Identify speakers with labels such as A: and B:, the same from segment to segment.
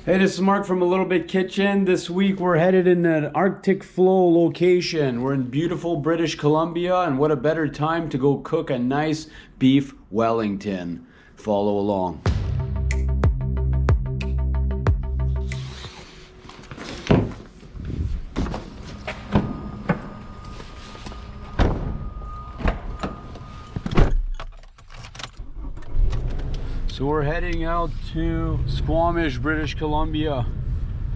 A: Hey, this is Marc from A Little Bit Kitchen. This week we're headed in an Arctic Flow location. We're in beautiful British Columbia, and what a better time to go cook a nice beef Wellington. Follow along. So we're heading out to Squamish, British Columbia,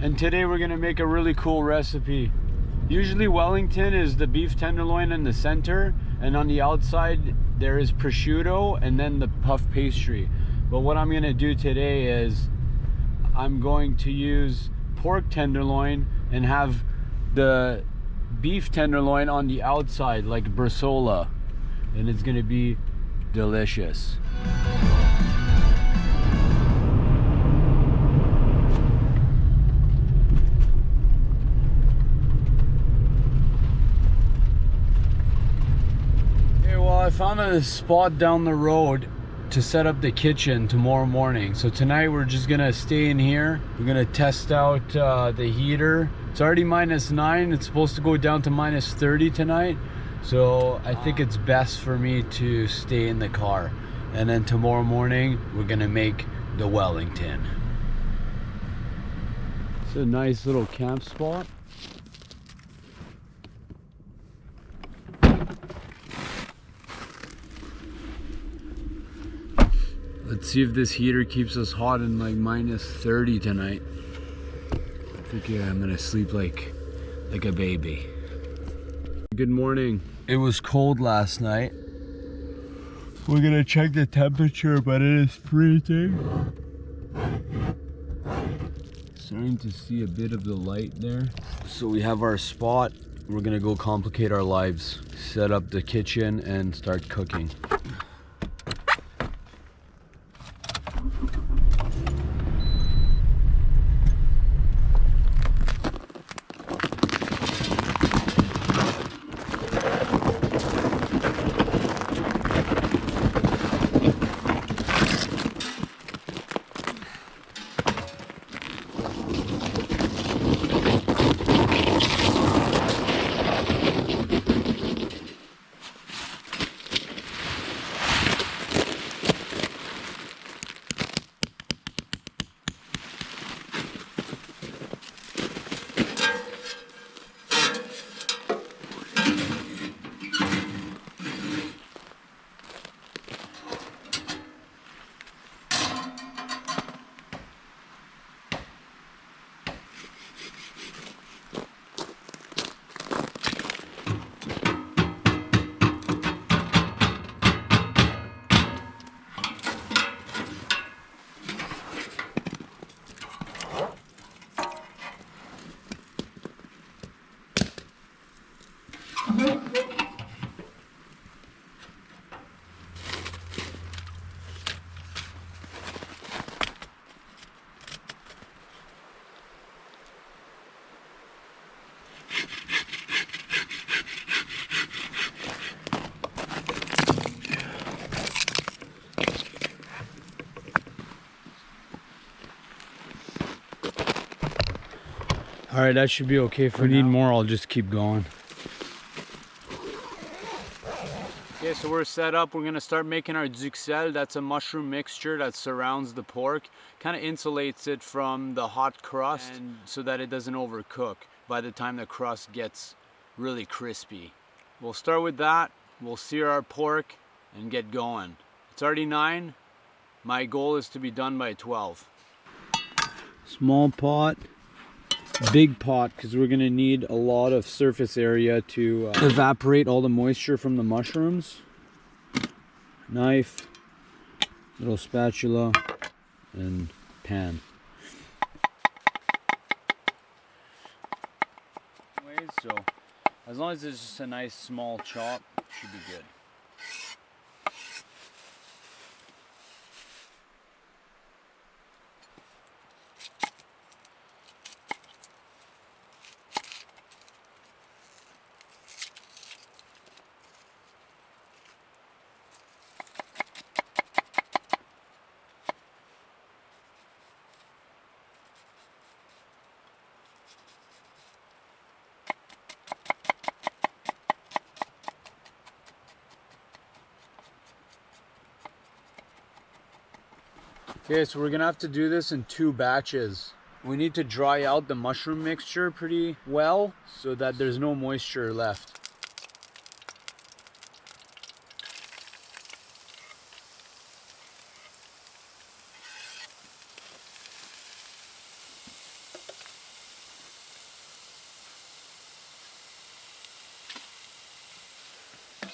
A: and today we're gonna make a really cool recipe. Usually Wellington is the beef tenderloin in the center, and on the outside there is prosciutto and then the puff pastry. But what I'm gonna do today is I'm going to use pork tenderloin and have the beef tenderloin on the outside like bresaola, and it's gonna be delicious. I found a spot down the road to set up the kitchen tomorrow morning. So tonight we're just gonna stay in here. We're gonna test out the heater. It's already -9. It's supposed to go down to -30 tonight. So I think it's best for me to stay in the car. And then tomorrow morning we're gonna make the Wellington. It's a nice little camp spot. Let's see if this heater keeps us hot in like -30 tonight. I think I'm gonna sleep like a baby. Good morning. It was cold last night. We're gonna check the temperature, but it is freezing. Starting to see a bit of the light there. So we have our spot. We're gonna go complicate our lives. Set up the kitchen and start cooking. All right, that should be okay for now. If we need more, I'll just keep going. Okay, so we're set up. We're gonna start making our duxelles. That's a mushroom mixture that surrounds the pork, kind of insulates it from the hot crust, and so that it doesn't overcook by the time the crust gets really crispy. We'll start with that. We'll sear our pork and get going. It's already 9. My goal is to be done by 12. Small pot. Big pot, because we're gonna need a lot of surface area to evaporate all the moisture from the mushrooms. Knife, little spatula, and pan. So as long as it's just a nice small chop, it should be good. Okay, so we're gonna have to do this in 2 batches. We need to dry out the mushroom mixture pretty well so that there's no moisture left.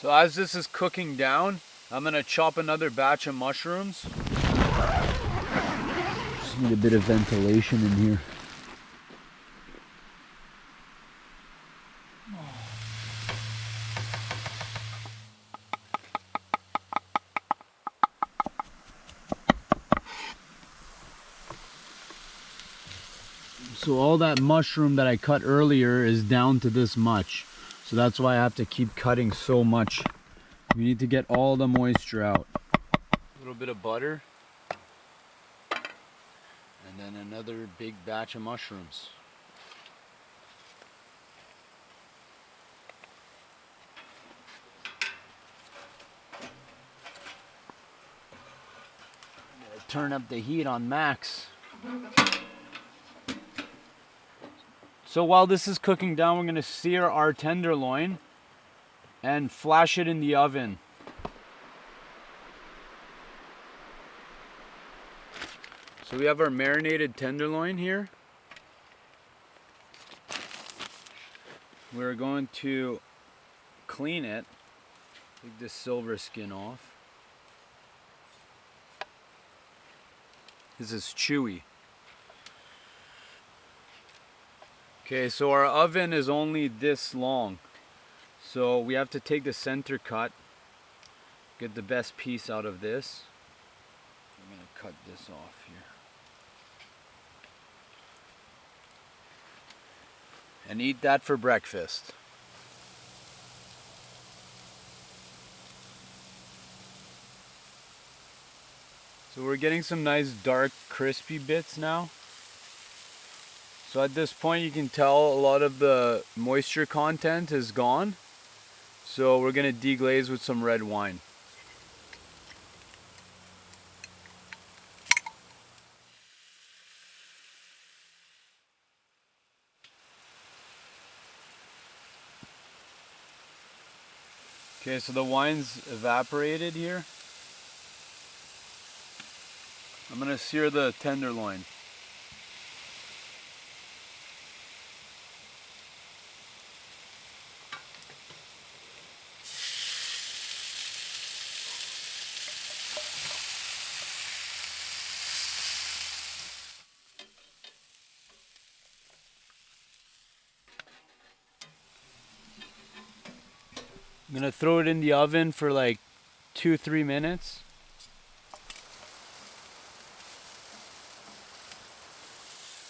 A: So as this is cooking down, I'm gonna chop another batch of mushrooms. Just need a bit of ventilation in here. So all that mushroom that I cut earlier is down to this much. So that's why I have to keep cutting so much. We need to get all the moisture out. A little bit of butter. And then another big batch of mushrooms. I'm gonna turn up the heat on max. So while this is cooking down, we're gonna sear our tenderloin and flash it in the oven. So we have our marinated tenderloin here. We're going to clean it, take this silver skin off. This is chewy. Okay, so our oven is only this long. So we have to take the center cut, get the best piece out of this. I'm gonna cut this off here. And eat that for breakfast. So we're getting some nice dark crispy bits now. So at this point you can tell a lot of the moisture content is gone. So we're gonna deglaze with some red wine. Okay, so the wine's evaporated here. I'm gonna sear the tenderloin. I'm gonna throw it in the oven for like 2-3 minutes.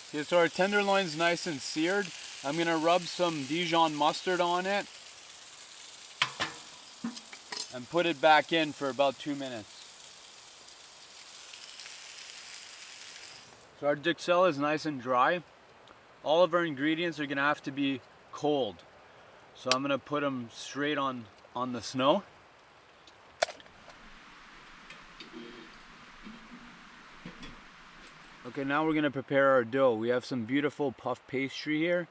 A: Okay, so our tenderloin's nice and seared. I'm gonna rub some Dijon mustard on it and put it back in for about 2 minutes. So our duxelle is nice and dry. All of our ingredients are gonna have to be cold. So I'm gonna put them straight on the snow. Okay, now we're gonna prepare our dough. We have some beautiful puff pastry here,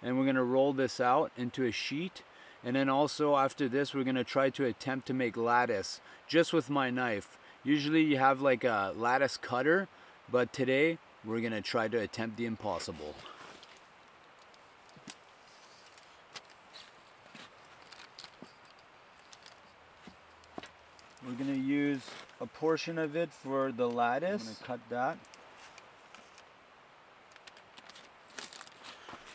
A: and we're gonna roll this out into a sheet. And then also after this, we're gonna try to attempt to make lattice just with my knife. Usually you have like a lattice cutter, but today we're gonna try to attempt the impossible. We're gonna use a portion of it for the lattice. I'm gonna cut that.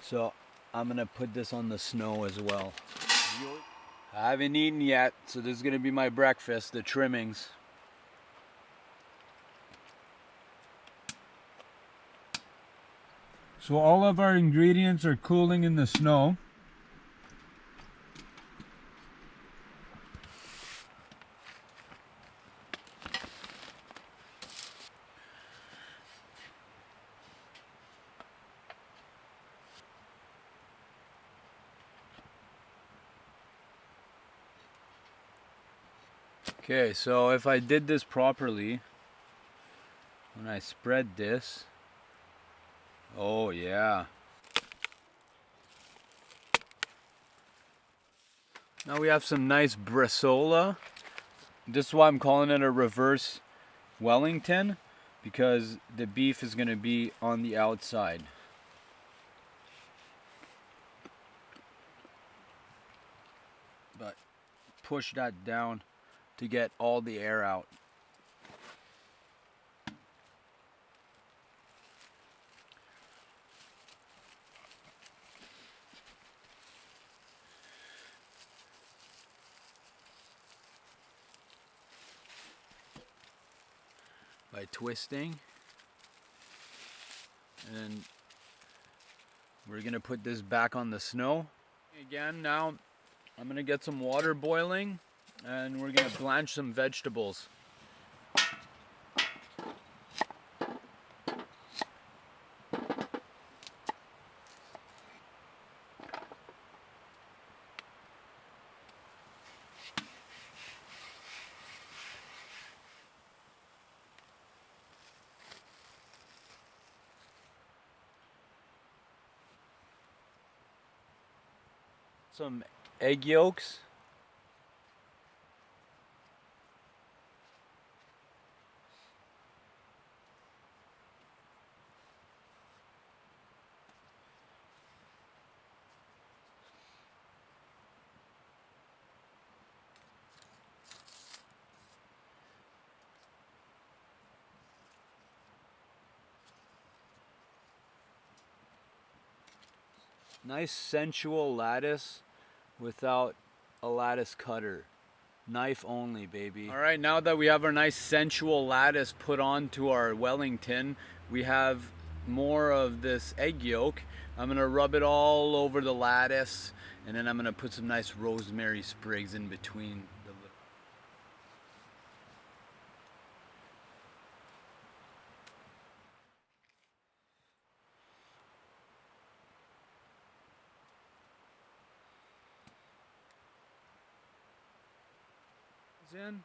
A: So I'm gonna put this on the snow as well. I haven't eaten yet, so this is gonna be my breakfast, the trimmings. So all of our ingredients are cooling in the snow. Okay, so if I did this properly, when I spread this. Oh yeah. Now we have some nice bresaola. This is why I'm calling it a reverse Wellington, because the beef is going to be on the outside. But push that down to get all the air out. By twisting, and we're gonna put this back on the snow again. Now I'm gonna get some water boiling and we're gonna blanch some vegetables. Some egg yolks. Nice sensual lattice without a lattice cutter. Knife only, baby. All right, now that we have our nice sensual lattice put onto our Wellington, we have more of this egg yolk. I'm gonna rub it all over the lattice, and then I'm gonna put some nice rosemary sprigs in between the little. In.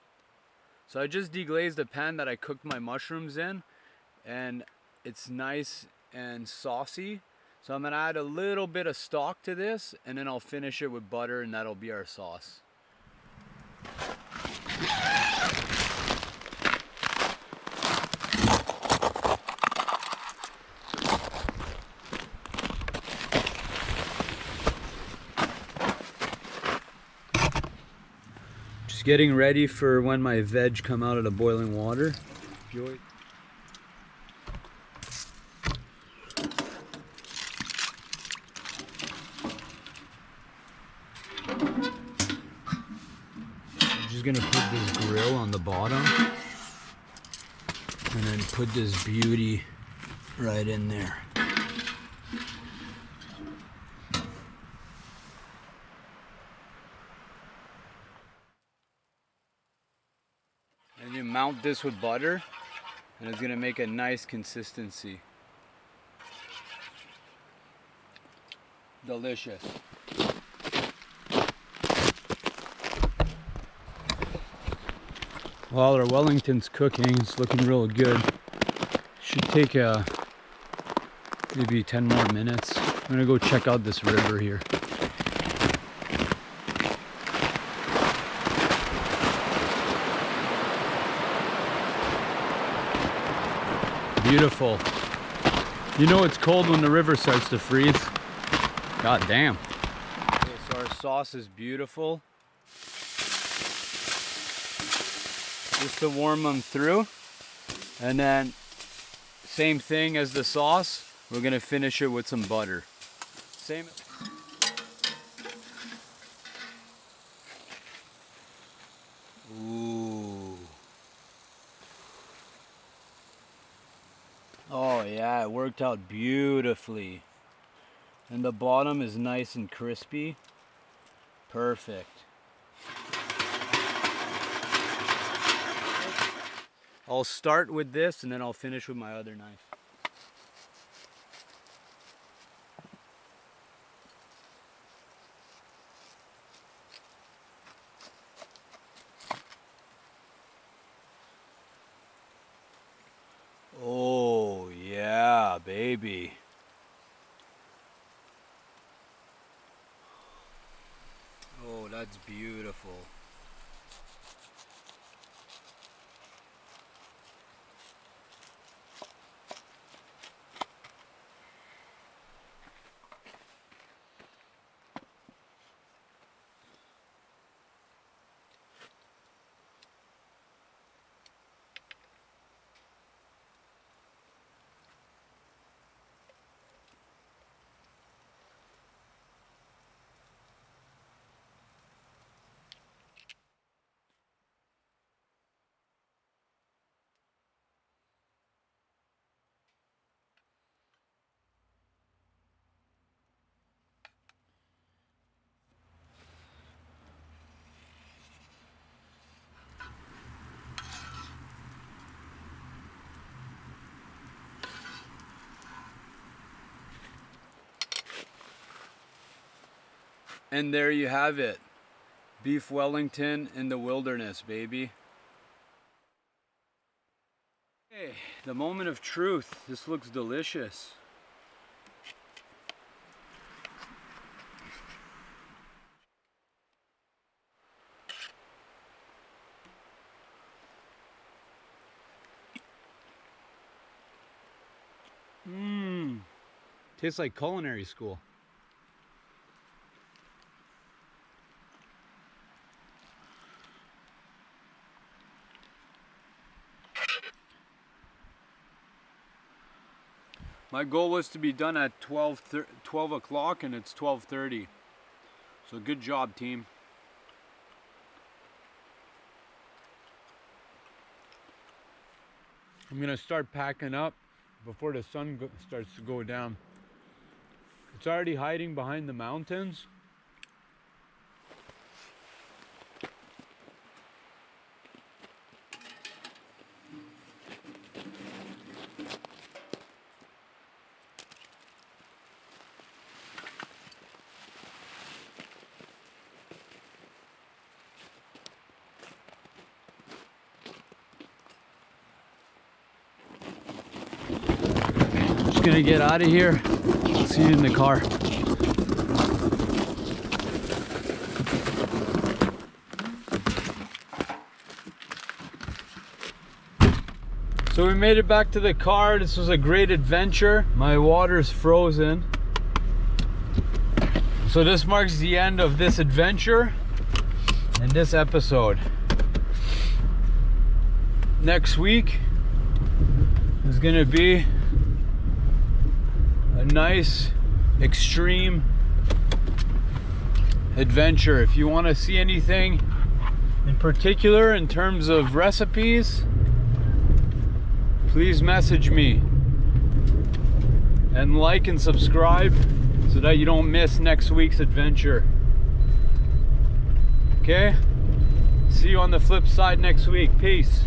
A: So I just deglazed the pan that I cooked my mushrooms in, and it's nice and saucy. So I'm gonna add a little bit of stock to this, and then I'll finish it with butter, and that'll be our sauce. Getting ready for when my veg come out of the boiling water. Enjoy. I'm just gonna put this grill on the bottom and then put this beauty right in there. And you mount this with butter, and it's gonna make a nice consistency. Delicious. While our Wellington's cooking, it's looking real good. Should take maybe 10 more minutes. I'm gonna go check out this river here. Beautiful. You know it's cold when the river starts to freeze. God damn. Okay, so our sauce is beautiful. Just to warm them through. And then same thing as the sauce. We're gonna finish it with some butter. Same. Ooh. Oh yeah, it worked out beautifully. And the bottom is nice and crispy. Perfect. I'll start with this and then I'll finish with my other knife. Oh. baby. Oh, that's beautiful. And there you have it. Beef Wellington in the wilderness, baby. Hey, the moment of truth. This looks delicious. Tastes like culinary school. My goal was to be done at 12 o'clock and it's 12:30. So good job, team. I'm gonna start packing up before the sun starts to go down. It's already hiding behind the mountains. Gonna get out of here. See you in the car. So we made it back to the car. This was a great adventure. My water's frozen. So this marks the end of this adventure and this episode. Next week is gonna be a nice extreme adventure. If you want to see anything in particular in terms of recipes, please message me and like and subscribe so that you don't miss next week's adventure. Okay? See you on the flip side next week. Peace.